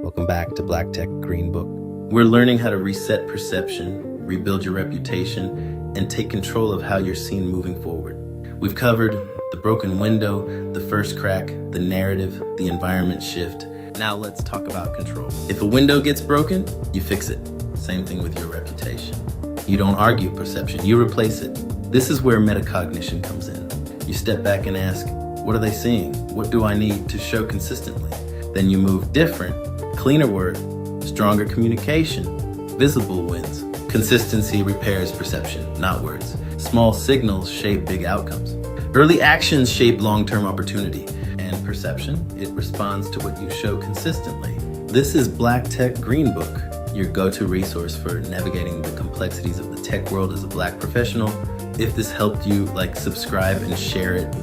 Welcome back to Black Tech Green Book. We're learning how to reset perception, rebuild your reputation, and take control of how you're seen moving forward. We've covered the broken window, the first crack, the narrative, the environment shift. Now let's talk about control. If a window gets broken, you fix it. Same thing with your reputation. You don't argue perception, you replace it. This is where metacognition comes in. You step back and ask, what are they seeing? What do I need to show consistently? Then you move different, cleaner word, stronger communication, visible wins. Consistency repairs perception, not words. Small signals shape big outcomes. Early actions shape long-term opportunity. And perception, it responds to what you show consistently. This is Black Tech Green Book, your go-to resource for navigating the complexities of the tech world as a Black professional. If this helped you, subscribe and share it.